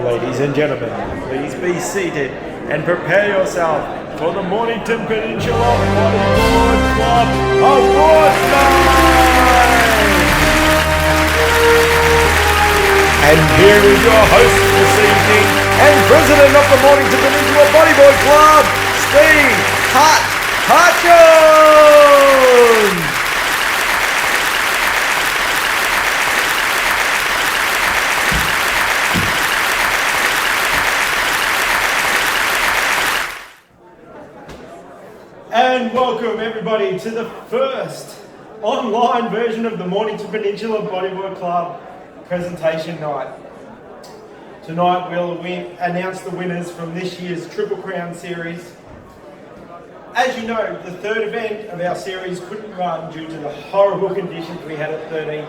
Ladies and gentlemen, please be seated and prepare yourself for the Mornington Peninsula Bodyboard Club Awards Night! And here is your host this evening and President of the Mornington Peninsula Bodyboard Club, Steve Hutchins! And welcome everybody to the first online version of the Mornington Peninsula Bodyboard Club presentation night. Tonight we'll announce the winners from this year's Triple Crown series. As you know, the third event of our series couldn't run due to the horrible conditions we had at 13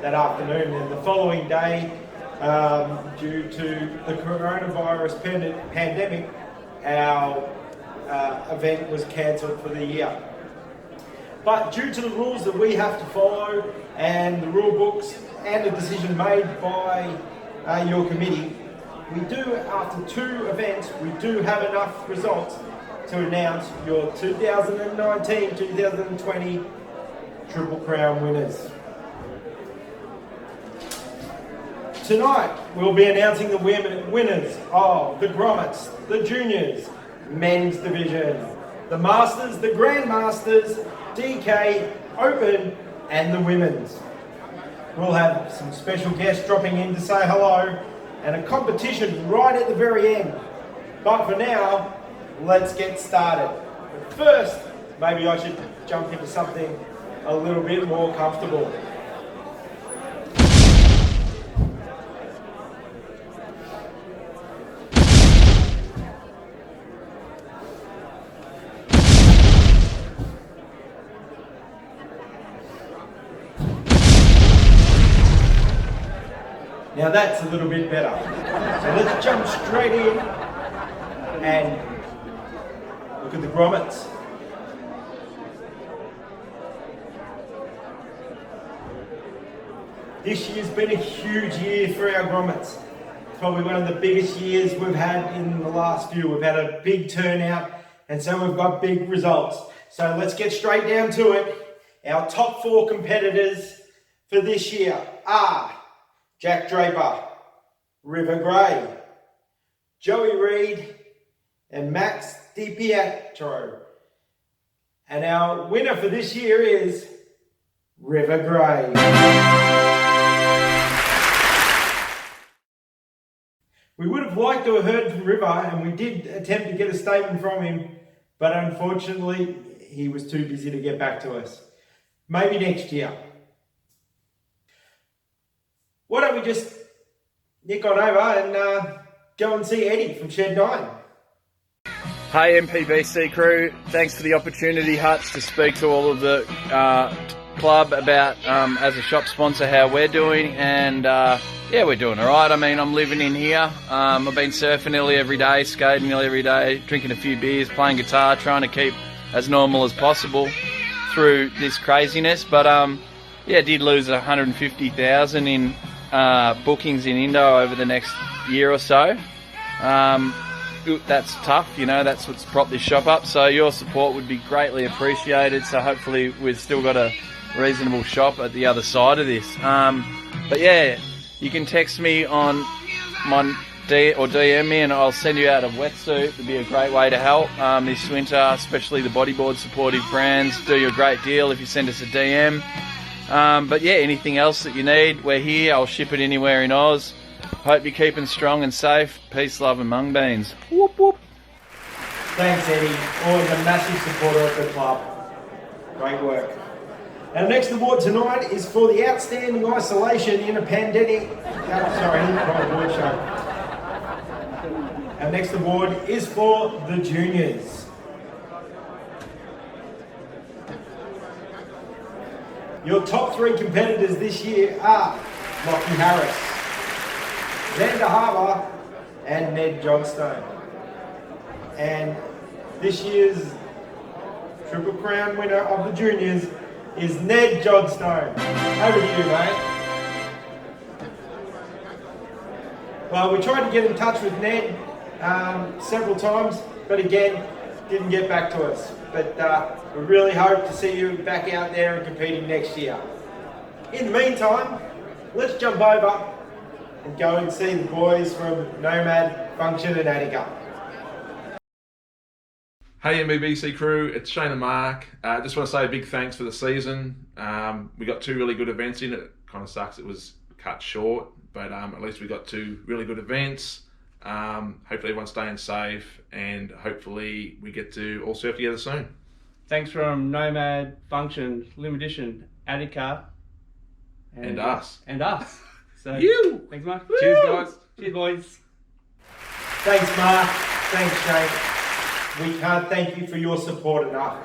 that afternoon, and the following day, due to the coronavirus pandemic, our event was cancelled for the year. But due to the rules that we have to follow and the rule books and the decision made by your committee, we do, after two events, we do have enough results to announce your 2019-2020 Triple Crown winners. Tonight we'll be announcing the winners of the Grommets, the Juniors, Men's Division, the Masters, the Grandmasters, DK, Open and the Women's. We'll have some special guests dropping in to say hello and a competition right at the very end. But for now, let's get started. But first, maybe I should jump into something a little bit more comfortable. Now that's a little bit better. So let's jump straight in and look at the Grommets. This year's been a huge year for our Grommets. It's probably one of the biggest years we've had in the last few. We've had a big turnout and so we've got big results. So let's get straight down to it. Our top four competitors for this year are Jack Draper, River Gray, Joey Reid, and Max DiPietro. And our winner for this year is River Gray. We would have liked to have heard from River, and we did attempt to get a statement from him, but unfortunately he was too busy to get back to us. Maybe next year. Why don't we just nick on over and go and see Eddie from Shed 9. Hey MPBC crew, thanks for the opportunity, Hutch, to speak to all of the club about, as a shop sponsor, how we're doing. And yeah, we're doing alright. I mean, I'm living in here. I've been surfing nearly every day, skating nearly every day, drinking a few beers, playing guitar, trying to keep as normal as possible through this craziness. But yeah, did lose 150,000 in bookings in Indo over the next year or so. That's tough, you know, that's what's propped this shop up. So your support would be greatly appreciated. So hopefully we've still got a reasonable shop at the other side of this. But yeah, you can text me on my or DM me and I'll send you out a wetsuit. It'd be a great way to help this winter, especially the bodyboard supportive brands do you a great deal if you send us a DM. But yeah, anything else that you need, we're here. I'll ship it anywhere in Oz. Hope you're keeping strong and safe. Peace, love and mung beans. Whoop whoop. Thanks Eddie, always a massive supporter of the club. Great work. Our next award tonight is for the outstanding isolation in a pandemic. Wrong award show. Our next award is for the Juniors. Your top three competitors this year are Lockie Harris, Xander Harbour and Ned Johnstone. And this year's Triple Crown winner of the Juniors is Ned Johnstone. Over to you, mate. Well, we tried to get in touch with Ned several times, but again, didn't get back to us. But we really hope to see you back out there and competing next year. In the meantime, let's jump over and go and see the boys from Nomad, Function and Attica. Hey MPBC crew, it's Shane and Mark. Just want to say a big thanks for the season. We got 2 really good events in. It kind of sucks it was cut short, but at least we got 2 really good events. Hopefully everyone's staying safe, and hopefully we get to all surf together soon. Thanks from Nomad, Function, Limited Edition, Attica, And us. So, You! thanks, Mark. Woo! Cheers, guys. Cheers, boys. Thanks, Mark. Thanks, Shane. We can't thank you for your support enough.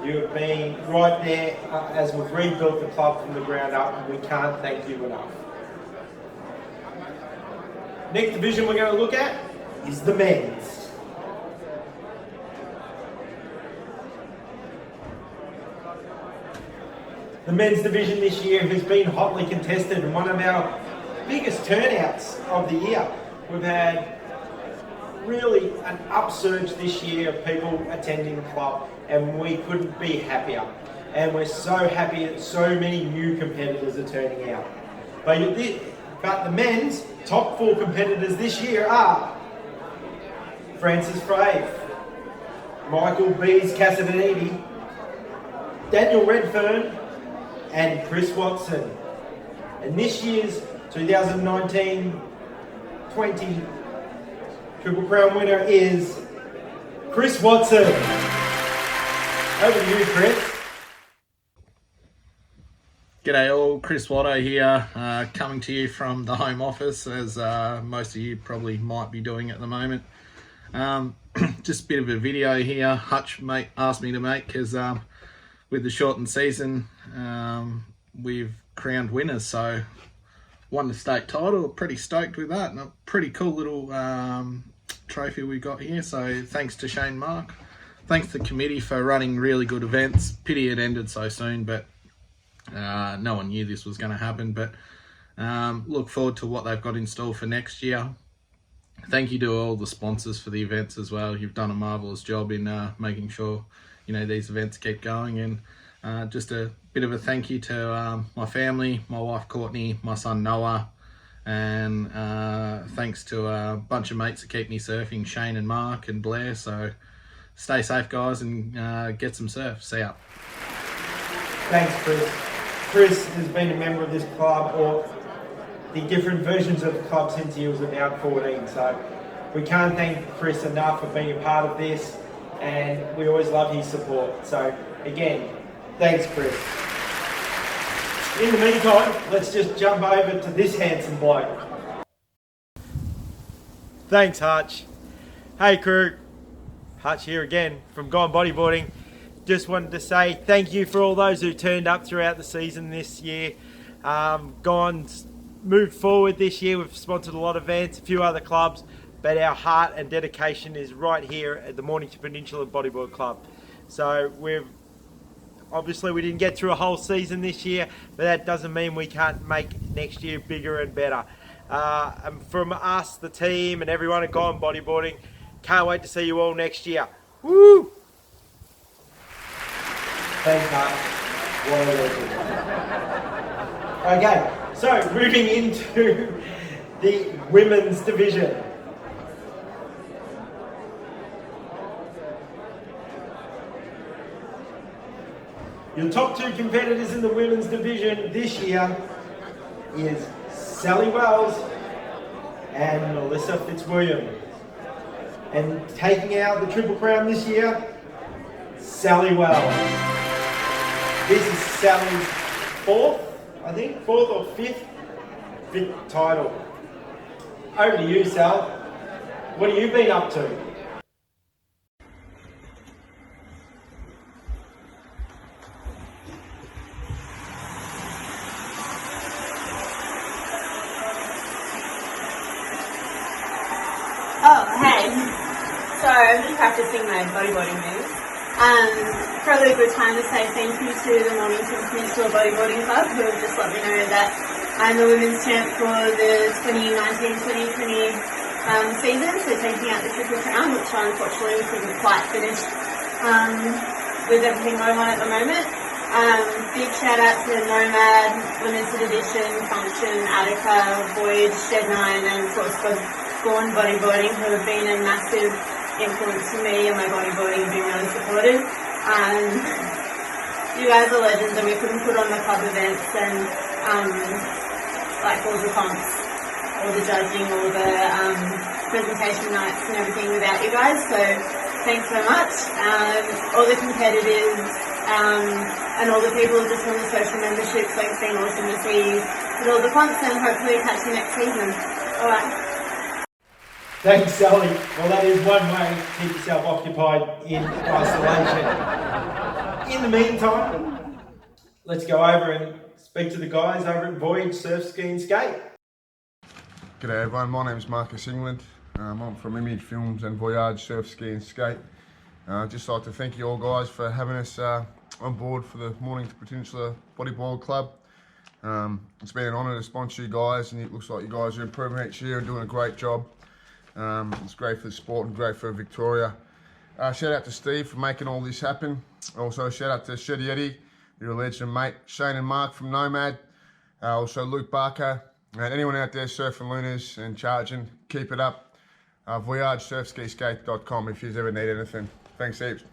You have been right there as we've rebuilt the club from the ground up, and we can't thank you enough. Next division we're going to look at is the men's. The men's division this year has been hotly contested and one of our biggest turnouts of the year. We've had really an upsurge this year of people attending the club, and we couldn't be happier. And we're so happy that so many new competitors are turning out. But the men's top 4 competitors this year are Francis Frave, Michael Bees Casadinidi, Daniel Redfern, and Chris Watson. And this year's 2019-20 Triple Crown winner is Chris Watson. Over to you, Chris. G'day all, Chris Watto here, coming to you from the home office, as most of you probably might be doing at the moment. Just a bit of a video here Hutch asked me to make, because with the shortened season, we've crowned winners, so won the state title. Pretty stoked with that, and a pretty cool little trophy we got here. So thanks to Shane and Mark. Thanks to the committee for running really good events. Pity it ended so soon, but no one knew this was going to happen. But look forward to what they've got in store for next year. Thank you to all the sponsors for the events as well. You've done a marvellous job in making sure these events keep going. And just a bit of a thank you to my family, my wife Courtney, my son Noah, and thanks to a bunch of mates that keep me surfing, Shane and Mark and Blair. So stay safe, guys, and get some surf. See ya. Thanks, Chris. Chris has been a member of this club, or the different versions of the club, since he was about 14. So we can't thank Chris enough for being a part of this, and we always love his support. So again, thanks, Chris. In the meantime, let's just jump over to this handsome bloke. Thanks, Hutch. Hey, crew. Hutch here again from Gone Bodyboarding. Just wanted to say thank you for all those who turned up throughout the season this year. Gone's moved forward this year. We've sponsored a lot of events, a few other clubs, but our heart and dedication is right here at the Mornington Peninsula Bodyboard Club. So obviously we didn't get through a whole season this year, but that doesn't mean we can't make next year bigger and better. And from us, the team, and everyone at Gone Bodyboarding, can't wait to see you all next year. Woo! Thanks, Hutch. What a legend. Okay, so moving into the women's division. Your top 2 competitors in the women's division this year is Sally Wells and Melissa Fitzwilliam. And taking out the Triple Crown this year, Sally Wells. This is Sally's 4th or 5th title. Over to you, Sal. What have you been up to? Oh, hey. So I'm just practicing my bodyboarding moves. Probably a good time to say thank you to the Mornington Peninsula Bodyboarding Club, who have just let me know that I'm the women's champ for the 2019-2020 season, so taking out the Triple Crown, which unfortunately we couldn't quite finish with everything going on at the moment. Big shout out to Nomad, Women's Edition, Function, Attica, Voyage, Shed 9, and of course Gone Bodyboarding, who have been a massive influence to me and my bodyboarding and been really supportive. You guys are legends, and we couldn't put on the club events and like all the comps, all the judging, all the presentation nights and everything without you guys. So thanks so much. All the competitors and all the people just on the social memberships. Like, it's been awesome to see you at all the comps, and hopefully catch you next season. All right. Thanks, Sally. Well, that is one way to keep yourself occupied in isolation. In the meantime, let's go over and speak to the guys over at Voyage Surf, Ski and Skate. G'day everyone, my name is Marcus England. I'm from Image Films and Voyage Surf, Ski and Skate. I'd just like to thank you all guys for having us on board for the Mornington Peninsula Bodyboard Club. It's been an honour to sponsor you guys, and it looks like you guys are improving each year and doing a great job. It's great for the sport and great for Victoria. Shout out to Steve for making all this happen. Also shout out to Shetty Eddie, your legend mate, Shane and Mark from Nomad. Also Luke Barker, and anyone out there surfing lunas and charging, keep it up. VoyageSurfSkiSkate.com if you ever need anything. Thanks heaps.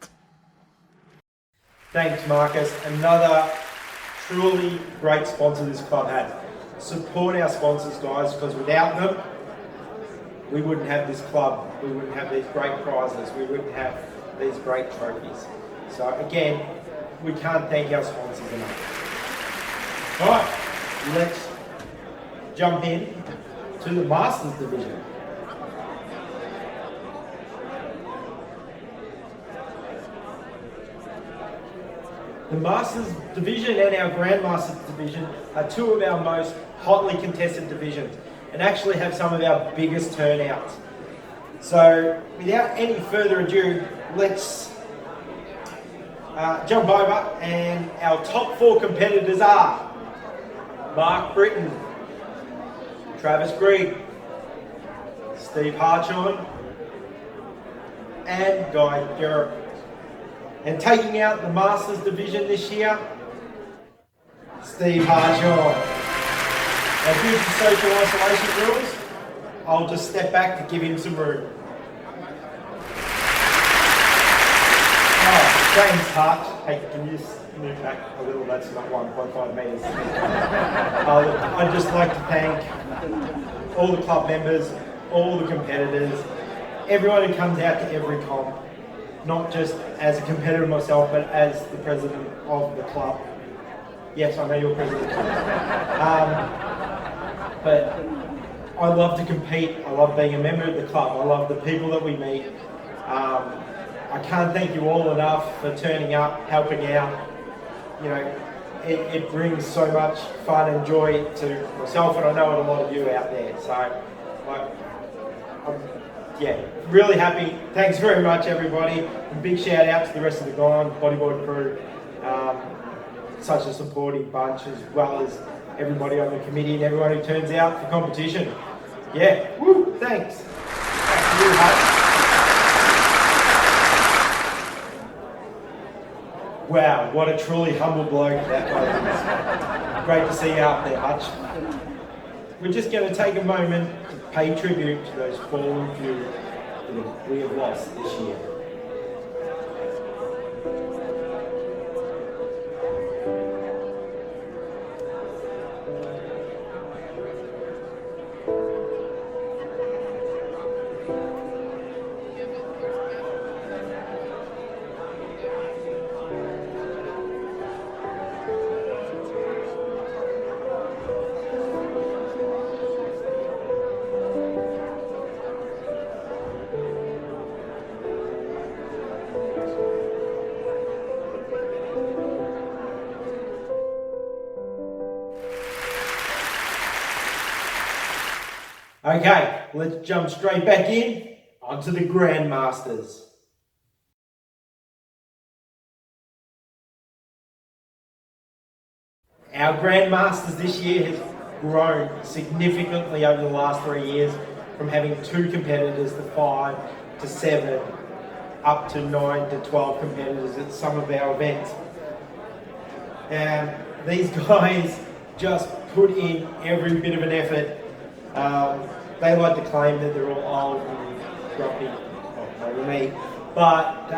Thanks, Marcus. Another truly great sponsor this club has. Support our sponsors, guys, because without them, we wouldn't have this club, we wouldn't have these great prizes, we wouldn't have these great trophies. So again, we can't thank our sponsors enough. All right, let's jump in to the Masters division. The Masters division and our Grandmasters division are two of our most hotly contested divisions and actually have some of our biggest turnouts. So without any further ado, let's jump over, and our top four competitors are Mark Britton, Travis Greig, Steve Hartshorn, and Guy Garrett. And taking out the Masters division this year, Steve Hartshorn. Now, due to social isolation rules, I'll just step back to give him some room. James Hart, hey, can you just move back a little? That's not 1.5 metres. I'd just like to thank all the club members, all the competitors, everyone who comes out to every comp, not just as a competitor myself, but as the president of the club. Yes, I know you're president. But I love to compete. I love being a member of the club. I love the people that we meet. I can't thank you all enough for turning up, helping out. You know, it brings so much fun and joy to myself, and I know a lot of you out there. So, I'm really happy. Thanks very much, everybody. And big shout out to the rest of the Gone bodyboard crew. Such a supportive bunch, as well as everybody on the committee and everyone who turns out for competition. Yeah, woo, thanks. Back to you, Hutch. Wow, what a truly humble bloke that was. Great to see you out there, Hutch. We're just going to take a moment to pay tribute to those fallen few that we have lost this year. Okay, let's jump straight back in onto the Grandmasters. Our Grandmasters this year grown significantly over the last 3 years, from having 2 competitors to 5 to 7, up to 9 to 12 competitors at some of our events. And these guys just put in every bit of an effort. They like to claim that they're all old and grumpy, maybe me. But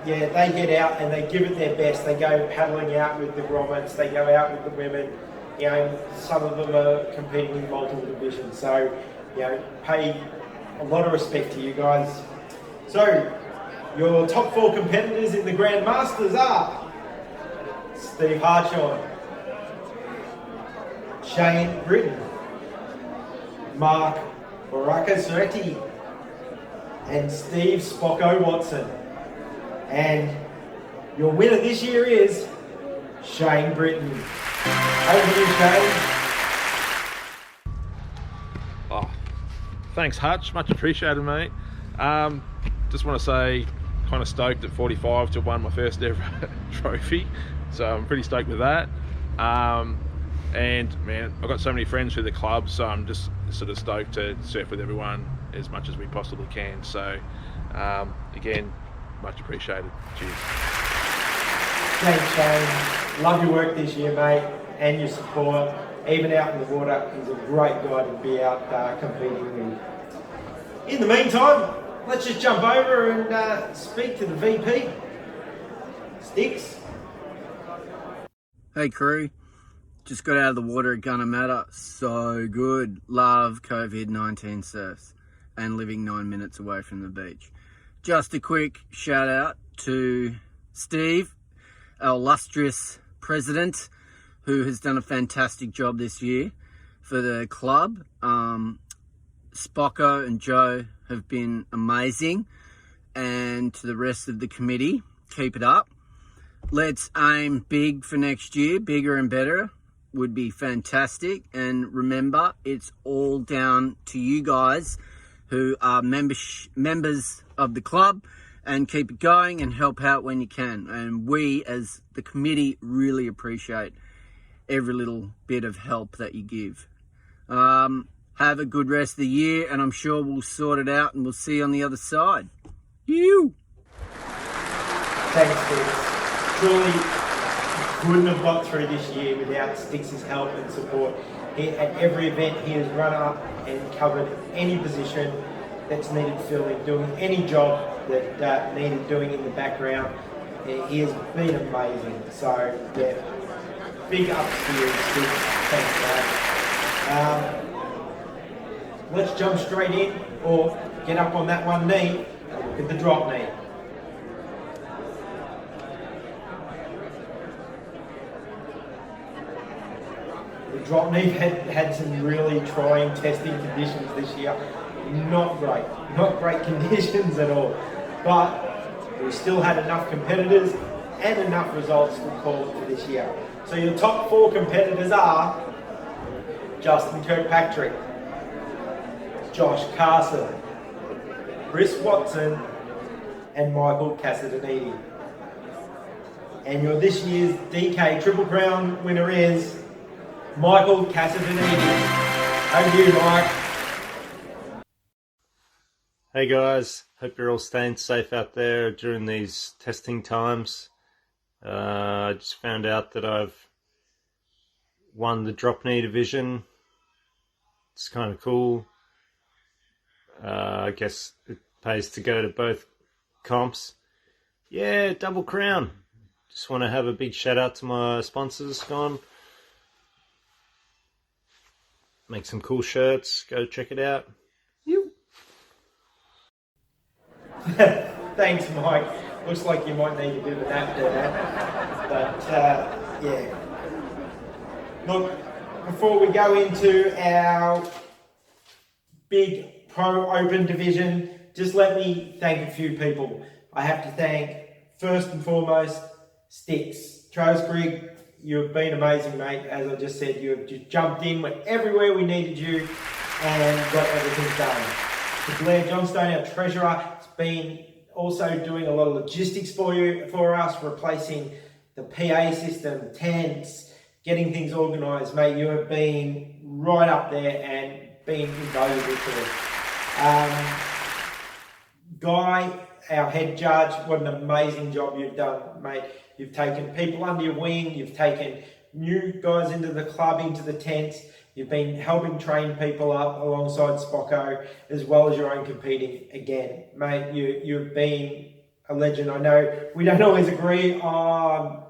yeah, they get out and they give it their best. They go paddling out with the grommets, they go out with the women. You know, some of them are competing in multiple divisions. So, you know, pay a lot of respect to you guys. So, your top 4 competitors in the Grand Masters are Steve Hartshorn, Shane Britton, Mark Baraka-Sureti, and Steve Spocko Watson. And your winner this year is Shane Britton. Over to you, Shane. Oh, thanks, Hutch. Much appreciated, mate. Just want to say, kind of stoked at 45 to have won my first ever trophy. So I'm pretty stoked with that. And man, I've got so many friends through the club, so I'm just sort of stoked to surf with everyone as much as we possibly can. So again, much appreciated. Cheers. Thanks, Shane. Love your work this year, mate, and your support. Even out in the water, he's a great guy to be out competing with. In the meantime, let's just jump over and speak to the VP. Sticks. Hey crew, just got out of the water at Gunnamatta. So good. Love COVID-19 surfs and living 9 minutes away from the beach. Just a quick shout out to Steve, our illustrious president, who has done a fantastic job this year for the club. Spocko and Joe have been amazing, and to the rest of the committee, keep it up. Let's aim big for next year. Bigger and better would be fantastic. And remember, it's all down to you guys who are members of the club, and keep it going and help out when you can. And we as the committee really appreciate every little bit of help that you give. Have a good rest of the year, and I'm sure we'll sort it out and we'll see you on the other side. You. Thanks, Sticks. Truly couldn't have got through this year without Sticks' help and support. At every event he has run up and covered any position that's needed filling, doing any job that needed doing in the background. He has been amazing. So yeah, big ups to you, Sticks. Thanks, mate. Let's jump straight in, or get up on that one knee and look at the drop knee. The drop knee had some really trying testing conditions this year. Not great conditions at all. But we still had enough competitors and enough results to call it for this year. So your top 4 competitors are Justin Kirkpatrick, Josh Carson, Chris Watson, and Michael Casadonidi. And your this year's DK Triple Crown winner is Michael Casadonidi. Over to you, Mike. Hey guys, hope you're all staying safe out there during these testing times. I just found out that I've won the drop knee division. It's kind of cool. I guess it pays to go to both comps. Yeah, double crown. Just want to have a big shout out to my sponsors. Go on, make some cool shirts. Go check it out. You. Thanks, Mike. Looks like you might need a bit of a nap there, but yeah. Look, before we go into our big Pro Open division, just let me thank a few people. I have to thank, first and foremost, Sticks. Trosgrigg, you've been amazing, mate. As I just said, you have just jumped in, went everywhere we needed you, and got everything done. To Blair Johnstone, our treasurer, has been also doing a lot of logistics for us, replacing the PA system, tents, getting things organised, mate. You have been right up there and been invaluable to us. Guy, our head judge, what an amazing job you've done, mate. You've taken people under your wing, you've taken new guys into the club, into the tents, you've been helping train people up alongside Spocko, as well as your own competing again. Mate, you've been a legend. I know we don't always agree on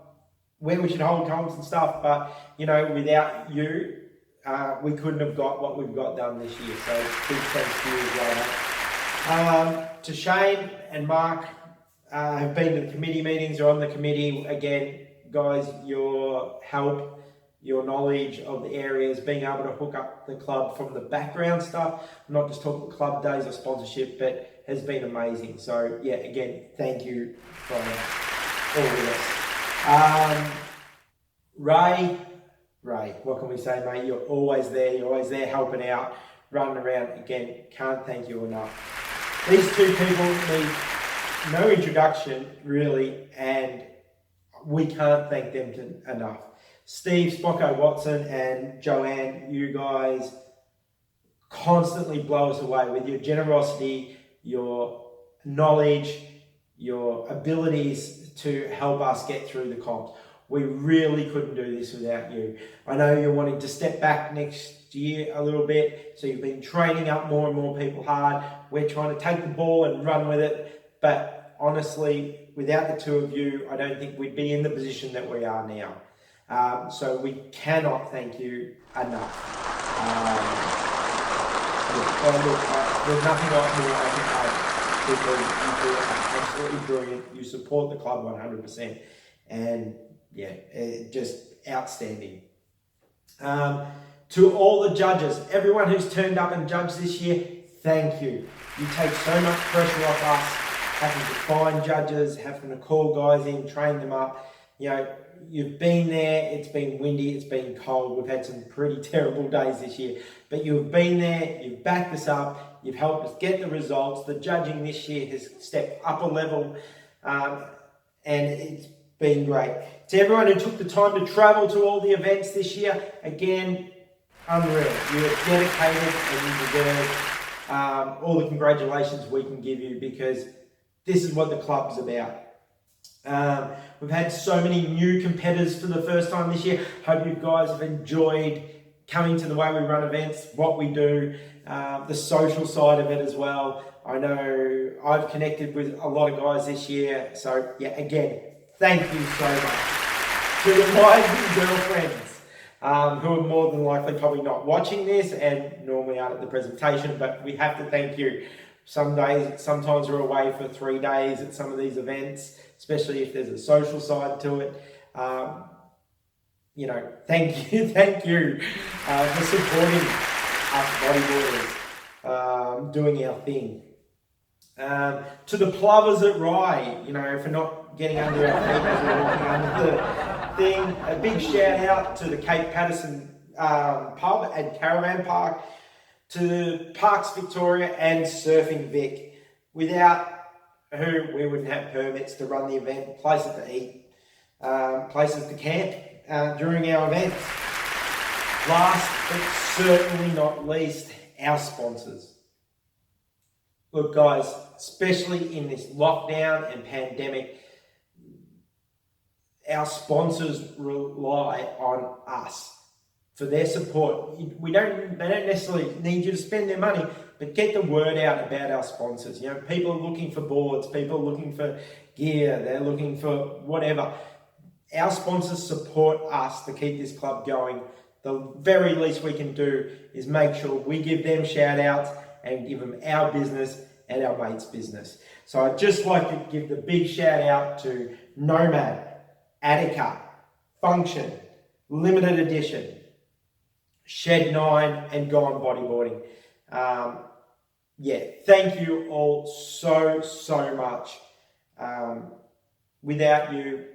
where we should hold comps and stuff, but, you know, without you, we couldn't have got what we've got done this year. So big thanks to you as well, mate. To Shane and Mark, have been to the committee meetings, are on the committee. Again, guys, your help, your knowledge of the areas, being able to hook up the club from the background stuff, not just talking club days or sponsorship, but has been amazing. So yeah, again, thank you from all of us. Ray, what can we say, mate? You're always there helping out, running around. Again, can't thank you enough. These two people need no introduction, really, and we can't thank them enough. Steve, Spocko Watson, and Joanne, you guys constantly blow us away with your generosity, your knowledge, your abilities to help us get through the comps. We really couldn't do this without you. I know you're wanting to step back next year a little bit, so you've been training up more and more people hard. We're trying to take the ball and run with it, but honestly, without the two of you, I don't think we'd be in the position that we are now. So we cannot thank you enough. There's nothing more I can add, because you are absolutely brilliant. You support the club 100%, and yeah, just outstanding. To all the judges, everyone who's turned up and judged this year, thank you. You take so much pressure off us, having to find judges, having to call guys in, train them up. You know, you've been there, it's been windy, it's been cold, we've had some pretty terrible days this year, but you've been there, you've backed us up, you've helped us get the results. The judging this year has stepped up a level, and it's been great. To everyone who took the time to travel to all the events this year, again, unreal. You're dedicated and you deserve all the congratulations we can give you, because this is what the club's about. We've had so many new competitors for the first time this year. Hope you guys have enjoyed coming to the way we run events, what we do, the social side of it as well. I know I've connected with a lot of guys this year. So yeah, again, thank you so much. To the wives and girlfriends, who are more than likely probably not watching this and normally aren't at the presentation, but we have to thank you. Sometimes we're away for 3 days at some of these events, especially if there's a social side to it. You know, thank you for supporting us bodybuilders, doing our thing. To the plovers at Rye, you know, for not getting under our feet as we're walking under the thing. A big shout out to the Cape Patterson pub and caravan park, to Parks Victoria and Surfing Vic, without who we wouldn't have permits to run the event, places to eat, places to camp during our events. Last but certainly not least, our sponsors. Look guys, especially in this lockdown and pandemic, our sponsors rely on us for their support. They don't necessarily need you to spend their money, but get the word out about our sponsors. You know, people are looking for boards, people are looking for gear, they're looking for whatever. Our sponsors support us to keep this club going. The very least we can do is make sure we give them shout outs and give them our business and our mates' business. So I'd just like to give the big shout out to Nomad, Attica, Function, Limited Edition, Shed 9 and Gone Bodyboarding. Yeah, thank you all so much. Without you,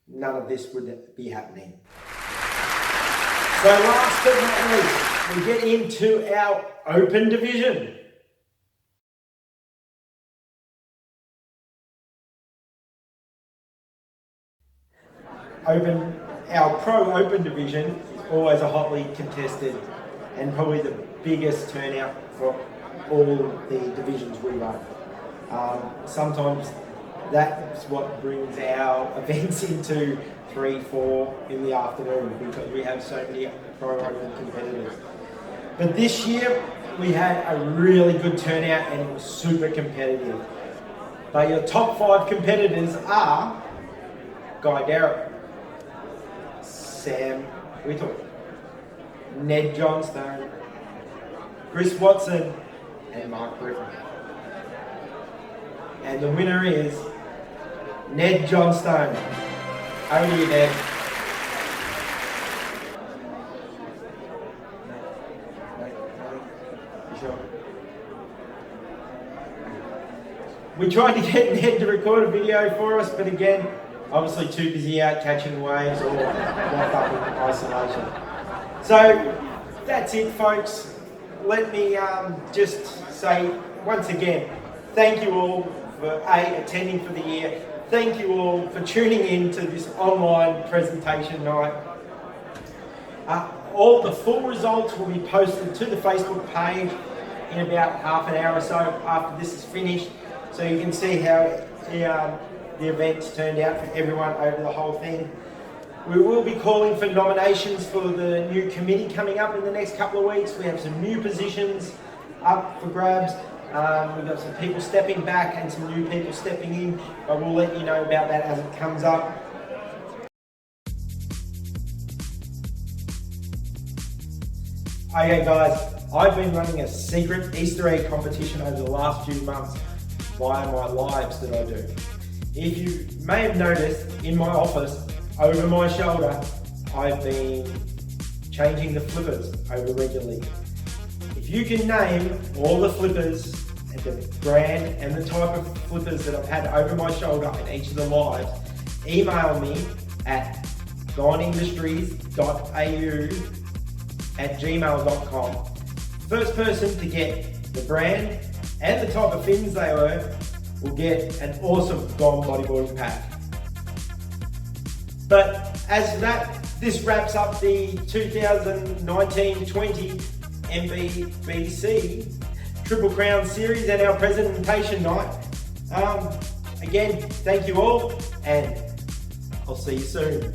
none of this would be happening. So last but not least, we get into our open division. our Pro Open division is always a hotly contested and probably the biggest turnout for all the divisions we run. Sometimes that's what brings our events into 3, 4 in the afternoon because we have so many Pro Open competitors. But this year we had a really good turnout and it was super competitive. But your top 5 competitors are Guy Darrett, Sam Whittle, Ned Johnstone, Chris Watson, and Mark Griffin. And the winner is Ned Johnstone. Over to you, Ned. You sure? We tried to get Ned to record a video for us, but again, obviously too busy out catching waves or locked up in isolation. So that's it, folks. Let me just say once again, thank you all for attending for the year. Thank you all for tuning in to this online presentation night. All the full results will be posted to the Facebook page in about half an hour or so after this is finished, so you can see how the events turned out for everyone over the whole thing. We will be calling for nominations for the new committee coming up in the next couple of weeks. We have some new positions up for grabs. We've got some people stepping back and some new people stepping in, but we'll let you know about that as it comes up. Okay guys, I've been running a secret Easter egg competition over the last few months via my lives that I do. If you may have noticed, in my office, over my shoulder, I've been changing the flippers over regularly. If you can name all the flippers and the brand and the type of flippers that I've had over my shoulder in each of the lives, email me at goneindustries.au@gmail.com. First person to get the brand and the type of fins they were will get an awesome Gone Bodyboarding pack. But this wraps up the 2019-20 MPBC Triple Crown Series and our presentation night. Again, thank you all, and I'll see you soon.